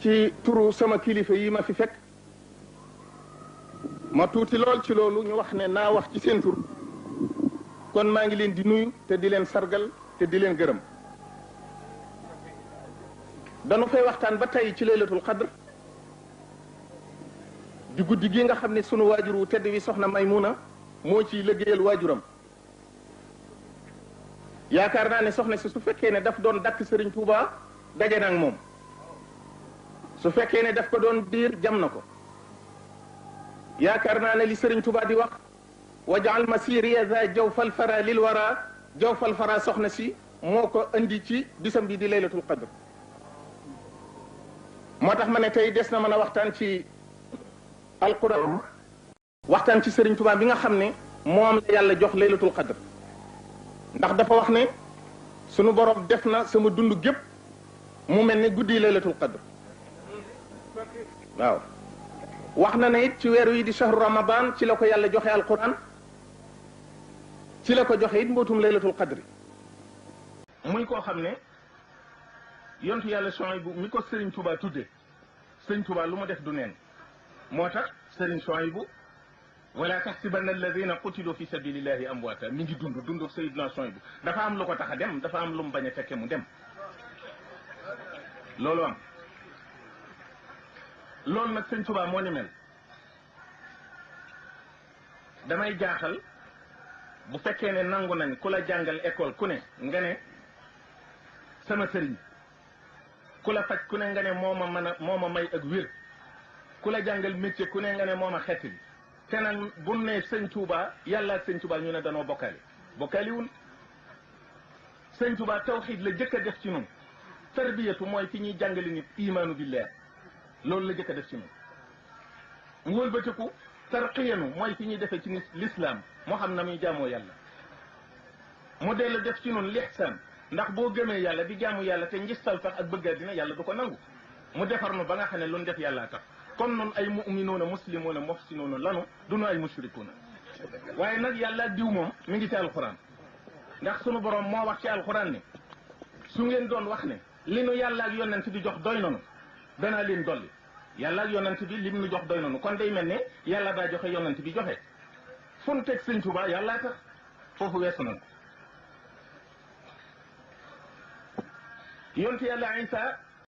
ci turu sama kilifa yi ma fi fekk ma tuuti lool ci loolu ñu wax ne naa wax ci seen tur kon maa ngi leen di nuyu te di leen sargal te di leen gërëm dañu fay waxtaan ba tey ci laylatul qadr di guddi gi nga xam ne sunu waajur wu tedd wi soxna Maymuna moo ciy liggéeyal waajuram yaakaar naa ne soxna si su fekkee ne daf doon dakk Sëriñ Tuuba daje na ak moom su fekkee ne daf ko doon diir jam na ko yaakaar naa ne li Sëriñ Tuuba di wax wajaal masiriya za jawfal fara lil wara jawfal fara soxna si moo ko indi ci bisam bi di laylatul qadr moo tax ma ne tey des na mën a waxtaan ci alquran waxtaan ci Sëriñ Tuuba bi nga xam ne moom la yàlla jox laylatul qadr ndax dafa wax ne sunu borom def na sama dund gépp mu mel ne guddi laylatul qadr waaw wax na ne it ci weer wi di shahru ramadan ci la ko yàlla joxe alquran ci la ko joxe it mbootum laylatul qadri muy koo xam ne yontu yàlla Suhaybu mi ko Sëriñ Tuuba tudde Sëriñ Tuuba lu mu def du neen moo tax Sëriñ Suhaybu wala taxsibanna alladina qutilu fi sabilillahi amwaata mi ngi dund Seydina Suhaybu dafa am lu ko tax a dem dafa am lu mu bañ a fekke mu dem loolu am loolu nag Sëriñ Tuuba moo ni mel damay jaaxal bu fekkee ne nangu nañ ku la jàngal école ku ne nga ne sama sëriñ ku la faj ku ne nga ne moo ma may ak wér ku la jàngal métier ku ne nga ne moo ma xett bi te nag bu ne Sëñ Tuuba yàlla ak Sëñ Tuuba ñu ne danoo bokkaaliwul Sëñ Tuuba tawxiid la jëkk a def ci ñun tarbiyatu mooy fi ñuy jàngale nit imaanu billah loolu la jëkk a def ci ñun mu wëlbatiku tarqiyanu mooy fi ñuy defee ci l'islam moo xam na muy jaamoo yàlla mu dellu def ci ñun lihsaan ndax boo gëmee yàlla di jaamu yàlla te ngistal sax ak bëgga dina yàlla du ko nangu mu defar nu ba nga xam ne lu ñu def yàllaa tax kon noonu ay mu'minuuna muslimuuna muhsinuuna lanu du nu ay mushrikuuna waaye nag yàlla diw moom mi ngi ci alxuraan ndax sunu borom moo wax ci alxuraan ne su ngeen doon wax ne li nu yàlla ak yonent bi jox doy nanu danaa leen dolli yàlla ak yonent bi lim nu jox doy nanu kon day mel ne yàlla daa joxe yonent bi joxe fu nu teg Sëñ Tuuba yàllaa tax foofu weesu nañu yonent yàlla Isa